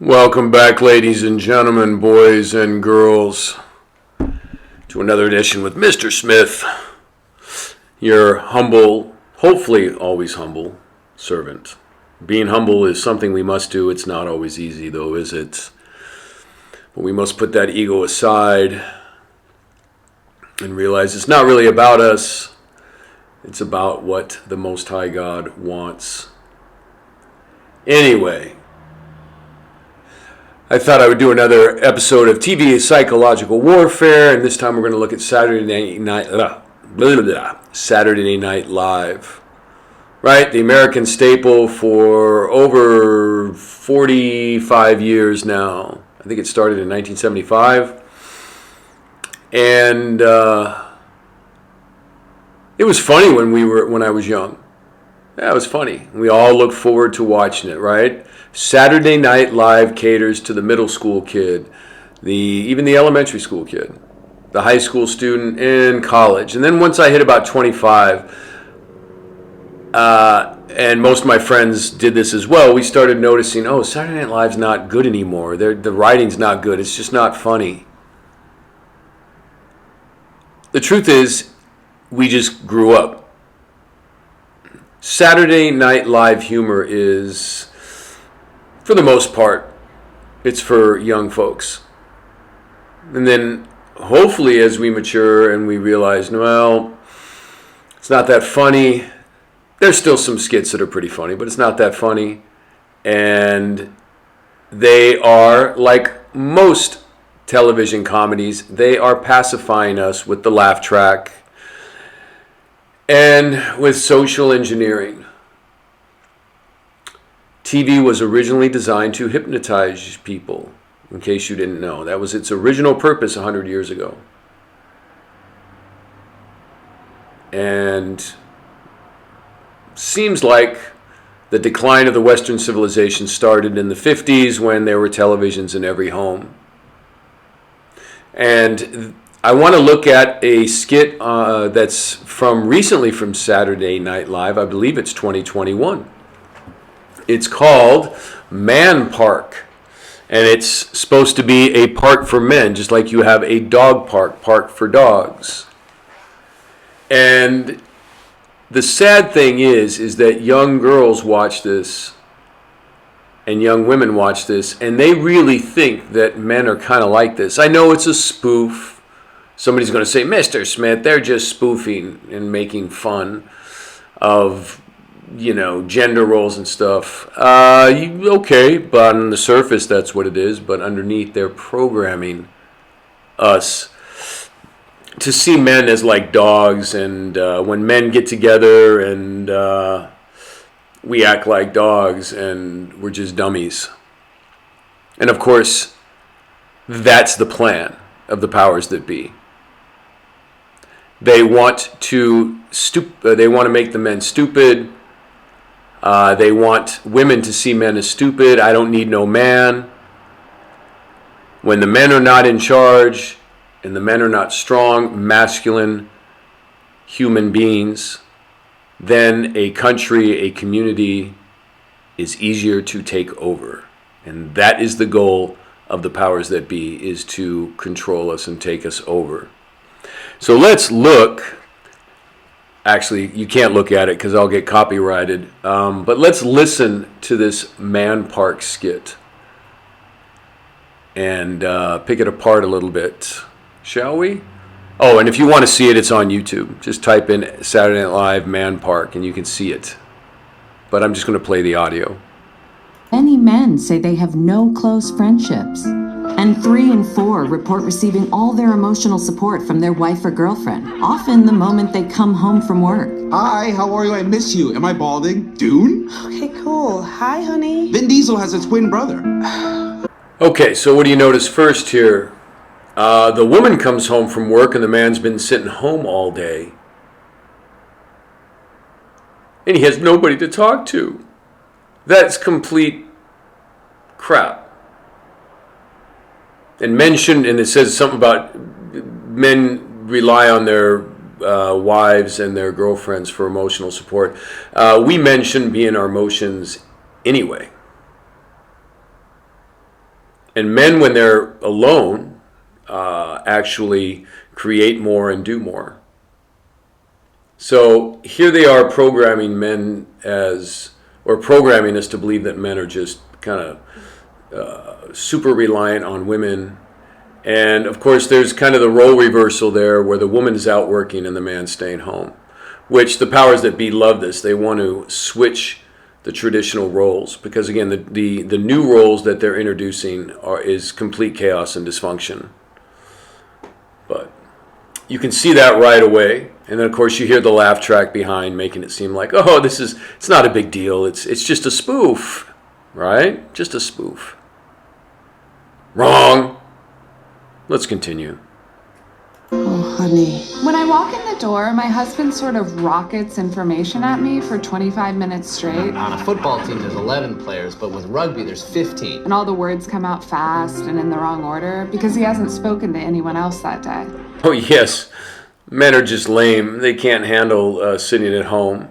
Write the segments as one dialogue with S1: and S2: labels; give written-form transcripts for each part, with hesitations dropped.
S1: Welcome back, ladies and gentlemen, boys and girls, to another edition with Mr. Smith, your humble, hopefully always humble, servant. Being humble is something we must do. It's not always easy, though, is it? But we must put that ego aside and realize it's not really about us. It's about what the Most High God wants. Anyway, I thought I would do another episode of TV Psychological Warfare, and this time we're going to look at Saturday Night Live. Right? The American staple for over 45 years now. I think it started in 1975. And it was funny when I was young. Yeah, it was funny. We all look forward to watching it, right? Saturday Night Live caters to the middle school kid, even the elementary school kid, the high school student, and college. And then once I hit about 25, and most of my friends did this as well, we started noticing, Saturday Night Live's not good anymore. The writing's not good. It's just not funny. The truth is, we just grew up. Saturday Night Live humor is, for the most part, it's for young folks. And then hopefully as we mature and we realize, well, it's not that funny. There's still some skits that are pretty funny, but it's not that funny. And they are, like most television comedies, they are pacifying us with the laugh track and with social engineering. TV was originally designed to hypnotize people, in case you didn't know. That was its original purpose 100 years ago. And seems like the decline of the Western civilization started in the 50s when there were televisions in every home. And I want to look at a skit that's recently from Saturday Night Live. I believe it's 2021. It's called Man Park, and it's supposed to be a park for men, just like you have a dog park for dogs. And the sad thing is that young girls watch this and young women watch this, and they really think that men are kind of like this. I know it's a spoof. Somebody's going to say, Mr. Smith, they're just spoofing and making fun of, gender roles and stuff. Okay, but on the surface, that's what it is. But underneath, they're programming us to see men as like dogs. And when men get together and we act like dogs and we're just dummies. And of course, that's the plan of the powers that be. They want to make the men stupid. They want women to see men as stupid. I don't need no man. When the men are not in charge and the men are not strong, masculine human beings, then a country, a community is easier to take over. And that is the goal of the powers that be, is to control us and take us over. So let's look. Actually, you can't look at it because I'll get copyrighted. But let's listen to this Man Park skit and pick it apart a little bit, shall we? Oh, and if you want to see it, it's on YouTube. Just type in Saturday Night Live Man Park and you can see it. But I'm just going to play the audio.
S2: Many men say they have no close friendships, and 3 in 4 report receiving all their emotional support from their wife or girlfriend, often the moment they come home from work.
S3: Hi, how are you? I miss you. Am I balding? Dune?
S4: Okay, cool. Hi, honey.
S3: Vin Diesel has a twin brother.
S1: Okay, so what do you notice first here? The woman comes home from work and the man's been sitting home all day. And he has nobody to talk to. That's complete crap. And men shouldn't, and it says something about men rely on their wives and their girlfriends for emotional support. We men shouldn't be in our emotions anyway. And men, when they're alone, actually create more and do more. So here they are programming men programming us to believe that men are just kind of super reliant on women. And of course, there's kind of the role reversal there where the woman is out working and the man's staying home, which the powers that be love this. They want to switch the traditional roles because, again, the new roles that they're introducing is complete chaos and dysfunction. But you can see that right away. And then, of course, you hear the laugh track behind, making it seem like, oh, it's not a big deal. It's just a spoof, right? Just a spoof. Wrong. Let's continue.
S4: Oh, honey.
S5: When I walk in the door, my husband sort of rockets information at me for 25 minutes straight.
S6: On a football team, there's 11 players, but with rugby, there's 15.
S5: And all the words come out fast and in the wrong order because he hasn't spoken to anyone else that day.
S1: Oh, yes. Men are just lame. They can't handle sitting at home.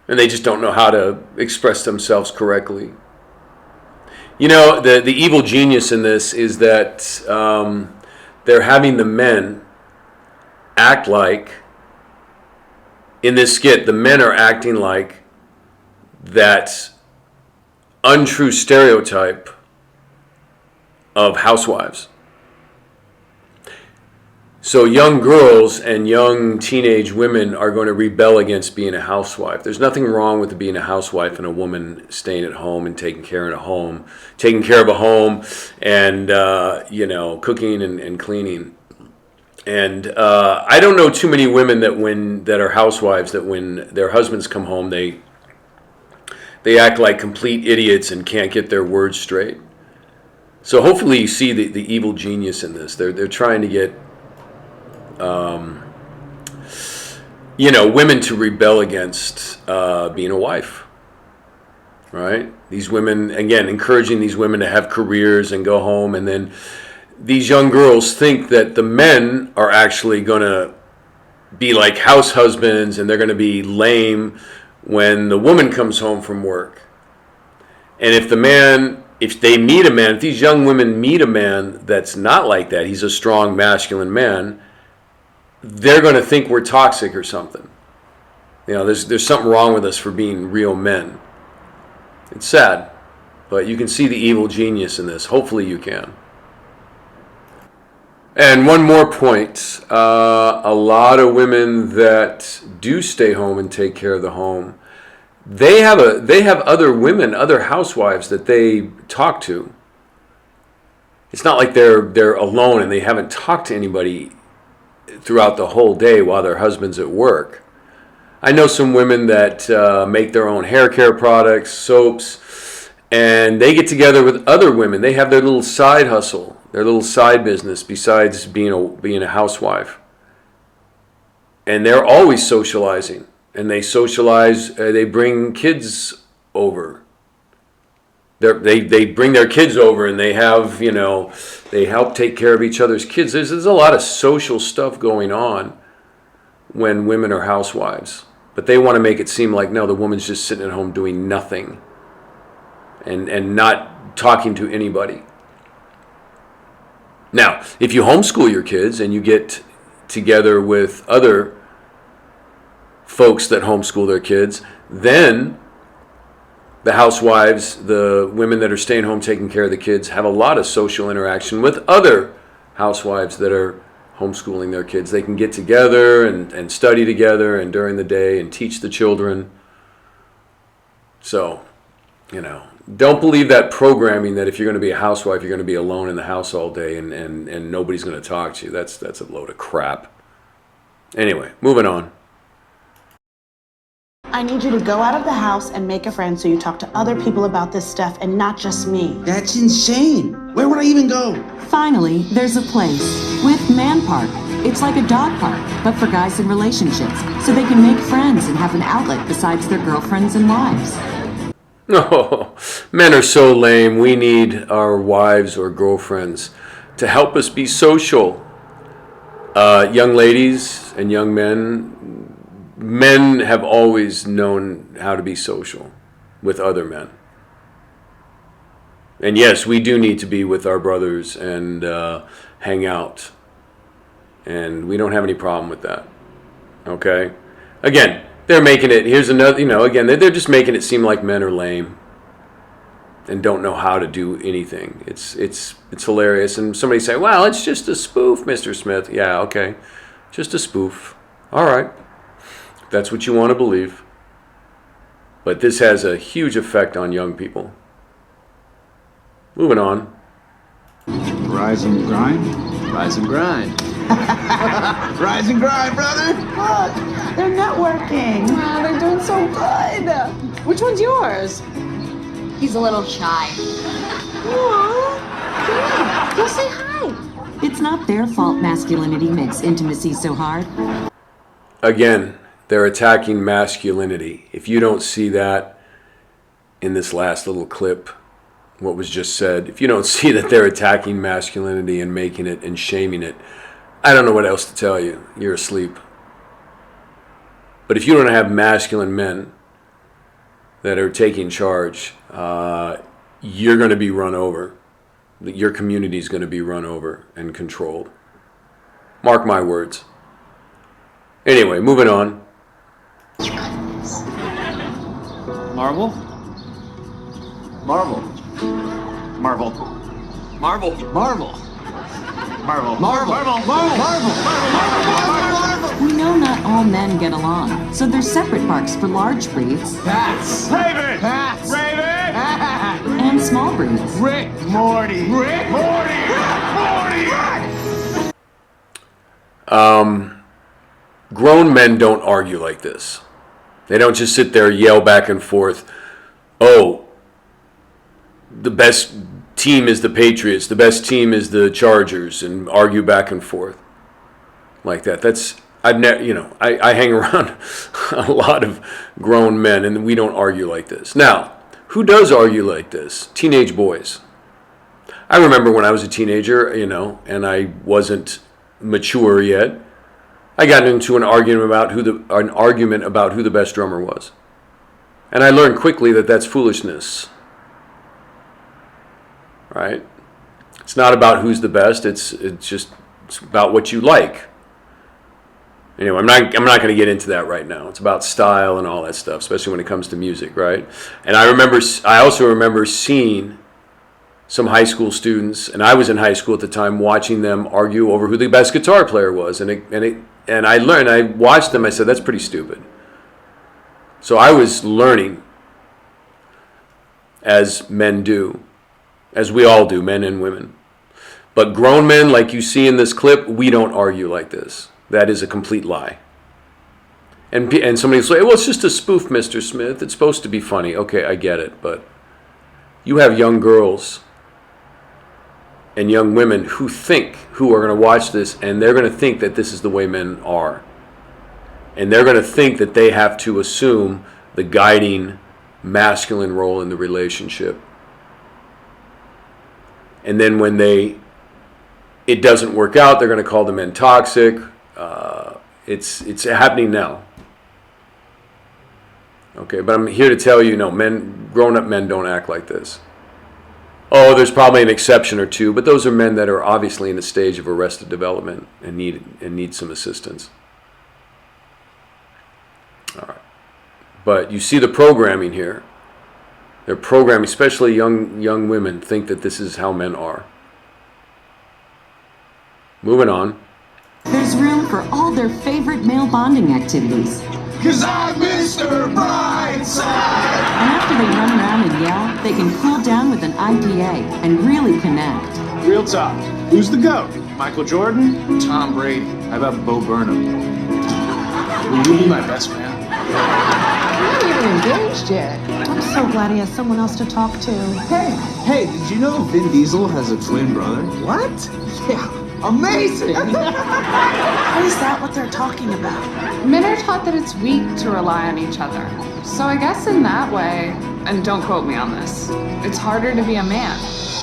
S1: And they just don't know how to express themselves correctly. You know, the evil genius in this is that they're having the men act like, in this skit, the men are acting like that untrue stereotype of housewives. So young girls and young teenage women are going to rebel against being a housewife. There's nothing wrong with being a housewife and a woman staying at home and taking care of a home, and cooking and cleaning. And I don't know too many women that are housewives that when their husbands come home they act like complete idiots and can't get their words straight. So hopefully you see the evil genius in this. They're trying to get women to rebel against being a wife, right? These women, again, encouraging these women to have careers and go home, and then these young girls think that the men are actually going to be like house husbands and they're going to be lame when the woman comes home from work. And if these young women meet a man that's not like that, he's a strong masculine man, they're going to think we're toxic or something. There's something wrong with us for being real men. It's sad, but you can see the evil genius in this. Hopefully you can. And one more point. A lot of women that do stay home and take care of the home, they have other women, other housewives that they talk to. It's not like they're alone and they haven't talked to anybody throughout the whole day while their husband's at work. I know some women that make their own hair care products, soaps, and they get together with other women. They have their little side hustle, their little side business besides being a housewife. And they're always socializing. And they socialize, they bring kids over. They bring their kids over and they have, they help take care of each other's kids. There's a lot of social stuff going on when women are housewives. But they want to make it seem like, no, the woman's just sitting at home doing nothing and not talking to anybody. Now, if you homeschool your kids and you get together with other folks that homeschool their kids, then the housewives, the women that are staying home taking care of the kids, have a lot of social interaction with other housewives that are homeschooling their kids. They can get together and study together and during the day and teach the children. So, don't believe that programming that if you're going to be a housewife, you're going to be alone in the house all day and nobody's going to talk to you. That's a load of crap. Anyway, moving on.
S4: I need you to go out of the house and make a friend so you talk to other people about this stuff and not just me.
S3: That's insane. Where would I even go?
S2: Finally, there's a place with Man Park. It's like a dog park, but for guys in relationships, so they can make friends and have an outlet besides their girlfriends and wives.
S1: Oh, men are so lame. We need our wives or girlfriends to help us be social. Young ladies and young men have always known how to be social with other men. And yes, we do need to be with our brothers and hang out. And we don't have any problem with that. Okay? Again, they're making it, here's another, again, they're just making it seem like men are lame and don't know how to do anything. It's hilarious. And somebody say, well, it's just a spoof, Mr. Smith. Yeah, okay. Just a spoof. All right. If that's what you want to believe. But this has a huge effect on young people. Moving on.
S3: Rise and grind.
S6: Rise and grind.
S3: Rise and grind, brother.
S4: Look, they're networking.
S5: Wow, they're doing so good.
S4: Which one's yours?
S7: He's a little shy.
S4: Aww. Go say hi.
S2: It's not their fault masculinity makes intimacy so hard.
S1: Again, they're attacking masculinity. If you don't see that in this last little clip, what was just said, if you don't see that they're attacking masculinity and making it and shaming it, I don't know what else to tell you. You're asleep. But if you don't have masculine men that are taking charge, you're going to be run over. Your community is going to be run over and controlled. Mark my words. Anyway, moving on.
S6: Marvel? Marvel.
S3: Marvel.
S6: Marvel. Marvel.
S3: Marvel.
S2: We know not all men get along, so there's separate parks for large breeds
S6: Pats.
S3: Raven.
S6: Pats.
S3: Raven.
S2: and small breeds.
S3: Rick. Morty. Rick. Morty. Morty.
S1: Grown men don't argue like this. They don't just sit there and yell back and forth, oh, the best team is the Patriots, the best team is the Chargers, and argue back and forth like that. I hang around a lot of grown men, and we don't argue like this. Now, who does argue like this? Teenage boys. I remember when I was a teenager, and I wasn't mature yet. I got into an argument about who the best drummer was, and I learned quickly that that's foolishness. Right? It's not about who's the best. It's about what you like. Anyway, I'm not going to get into that right now. It's about style and all that stuff, especially when it comes to music, right? And I also remember seeing some high school students, and I was in high school at the time, watching them argue over who the best guitar player was, and I watched them. I said, that's pretty stupid. So I was learning, as men do, as we all do, men and women. But grown men, like you see in this clip, we don't argue like this. That is a complete lie. And somebody will say, well, it's just a spoof, Mr. Smith. It's supposed to be funny. Okay, I get it. But you have young girls and young women who are going to watch this, and they're going to think that this is the way men are. And they're going to think that they have to assume the guiding masculine role in the relationship. And then when it doesn't work out, they're going to call the men toxic. It's happening now. Okay, but I'm here to tell you, no, grown-up men don't act like this. Oh, there's probably an exception or two, but those are men that are obviously in a stage of arrested development and need some assistance. All right, but you see the programming here. They're programming, especially young women, think that this is how men are. Moving on.
S2: There's room for all their favorite male bonding activities.
S3: 'Cause I'm Mr. Brightside.
S2: And after they run around and yell, they can cool down with an IPA and really connect.
S8: Real talk. Who's the GOAT? Michael Jordan? Tom Brady? How about Bo Burnham? Will you be my best man?
S4: You're not even engaged yet. I'm so glad he has someone else to talk to.
S3: Hey, did you know Vin Diesel has a twin brother? What? Yeah, amazing.
S4: Is that what they're talking about?
S5: Men are taught that it's weak to rely on each other. So I guess in that way, and don't quote me on this, it's harder to be a man.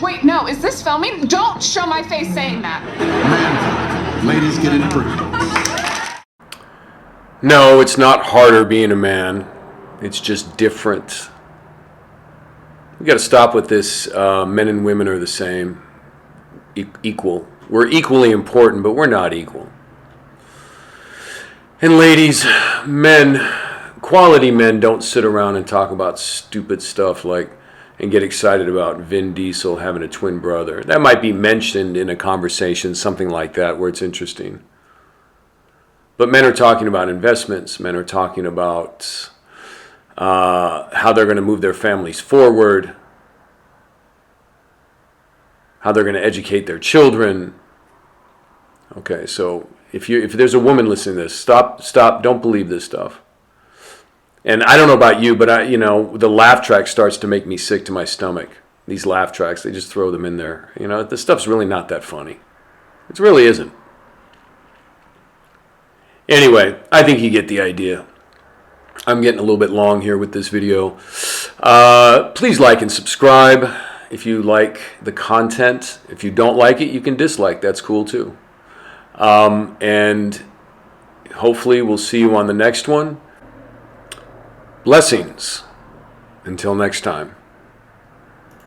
S5: Wait, no, is this filming? Don't show my face saying that.
S3: Man, ladies get improved.
S1: No, it's not harder being a man. It's just different. We got to stop with this. Men and women are the same, equal. We're equally important, but we're not equal. And ladies, men, quality men don't sit around and talk about stupid stuff like and get excited about Vin Diesel having a twin brother. That might be mentioned in a conversation, something like that, where it's interesting. But men are talking about investments. Men are talking about how they're going to move their families forward, how they're going to educate their children. Okay, so if there's a woman listening to this, stop, don't believe this stuff. And I don't know about you, but the laugh track starts to make me sick to my stomach. These laugh tracks, they just throw them in there. This stuff's really not that funny. It really isn't. Anyway, I think you get the idea. I'm getting a little bit long here with this video. Please like and subscribe if you like the content. If you don't like it, you can dislike. That's cool too. And hopefully we'll see you on the next one. Blessings. Until next time.